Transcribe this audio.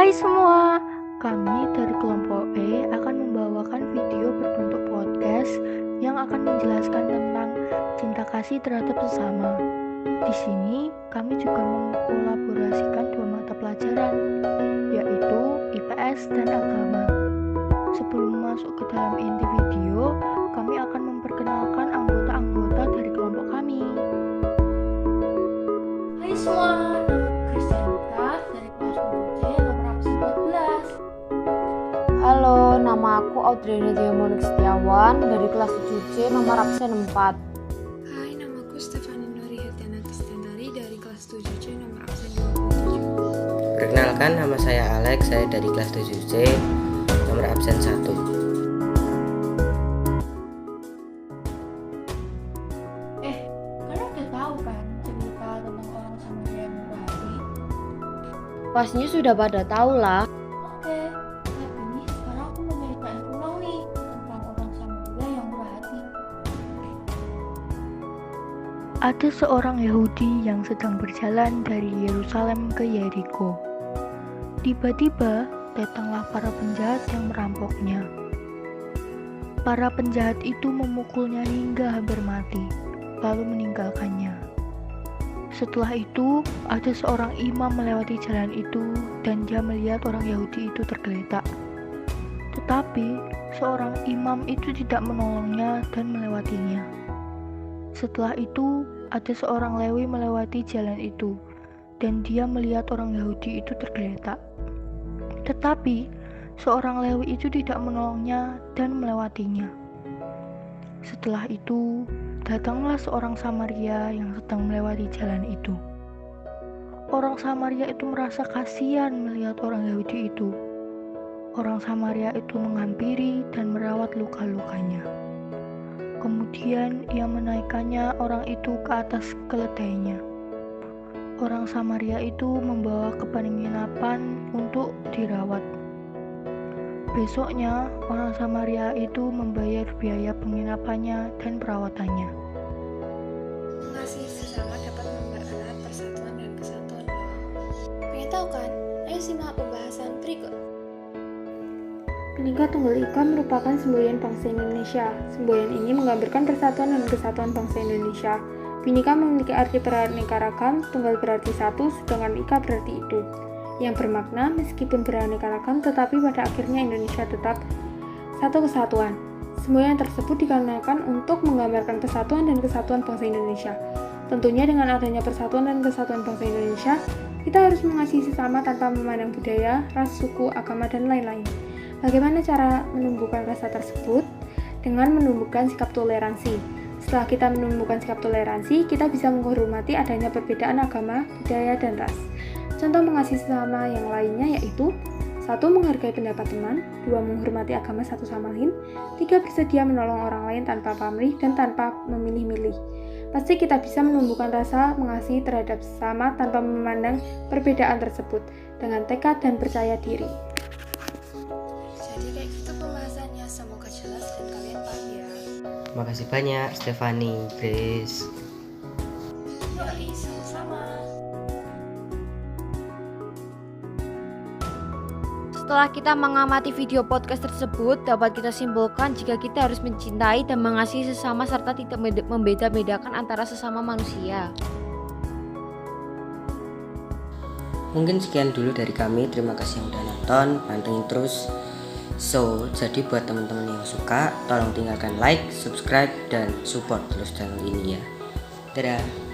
Hai semua, kami dari kelompok E akan membawakan video berbentuk podcast yang akan menjelaskan tentang cinta kasih terhadap sesama. Di sini kami juga mengkolaborasikan dua mata pelajaran, yaitu IPS dan agama. Sebelum masuk ke dalam inti video, kami akan memperkenalkan anggota-anggota dari kelompok kami. Hai semua, Halo, nama aku Audrey Diamonik Setiawan dari kelas 7C nomor absen 4. Hai, namaku Stefani Nuri Hetiana Tistenari dari kelas 7C nomor absen 27. Perkenalkan, nama saya Alex, saya dari kelas 7C nomor absen 1. Kalian udah tahu kan cerita tentang orang Samaria yang murah hati? Pastinya sudah pada tahu lah. Oke, tapi sekarang aku mau ceritain ulang nih tentang orang Samaria yang murah hati. Ada seorang Yahudi yang sedang berjalan dari Yerusalem ke Yeriko. Tiba-tiba datanglah para penjahat yang merampoknya. Para penjahat itu memukulnya hingga hampir mati, lalu meninggalkannya. Setelah itu, ada seorang imam melewati jalan itu dan dia melihat orang Yahudi itu tergeletak. Tetapi, seorang imam itu tidak menolongnya dan melewatinya. Setelah itu, ada seorang Lewi melewati jalan itu dan dia melihat orang Yahudi itu tergeletak. Tetapi, seorang Lewi itu tidak menolongnya dan melewatinya. Setelah itu, datanglah seorang Samaria yang sedang melewati jalan itu. Orang Samaria itu merasa kasihan melihat orang Yahudi itu. Orang Samaria itu menghampiri dan merawat luka-lukanya. Kemudian ia menaikkannya orang itu ke atas keledainya. Orang Samaria itu membawa ke penginapan untuk dirawat. Besoknya, orang Samaria itu membayar biaya penginapannya dan perawatannya. Mengasihi sesama dapat mempererat persatuan dan kesatuan loh. Pengen tahu kan? Ayo simak pembahasan berikut. Bhinneka Tunggal Ika merupakan semboyan bangsa Indonesia. Semboyan ini menggambarkan persatuan dan kesatuan bangsa Indonesia. Bhinneka memiliki arti beraneka ragam, tunggal berarti satu, sedangkan ika berarti itu. Yang bermakna meskipun beraneka ragam tetapi pada akhirnya Indonesia tetap satu kesatuan. Semboyan tersebut digunakan untuk menggambarkan persatuan dan kesatuan bangsa Indonesia. Tentunya dengan adanya persatuan dan kesatuan bangsa Indonesia, kita harus mengasihi sesama tanpa memandang budaya, ras, suku, agama, dan lain-lain. Bagaimana cara menumbuhkan rasa tersebut? Dengan menumbuhkan sikap toleransi. Setelah kita menumbuhkan sikap toleransi, kita bisa menghormati adanya perbedaan agama, budaya, dan ras. Contoh mengasihi sesama yang lainnya yaitu 1. Menghargai pendapat teman, 2. Menghormati agama satu sama lain, 3. Bersedia menolong orang lain tanpa pamrih dan tanpa memilih-milih. Pasti kita bisa menumbuhkan rasa mengasihi terhadap sesama tanpa memandang perbedaan tersebut dengan tekad dan percaya diri. Jadi kayak gitu pembahasannya, semoga jelas dan kalian paham ya. Makasih banyak Stefani, Grace. Yoi, sama-sama. Setelah kita mengamati video podcast tersebut, dapat kita simpulkan jika kita harus mencintai dan mengasihi sesama serta tidak membeda-bedakan antara sesama manusia. Mungkin sekian dulu dari kami. Terima kasih yang udah nonton, pantengin terus. Jadi buat teman-teman yang suka, tolong tinggalkan like, subscribe, dan support terus channel ini ya. Dadah.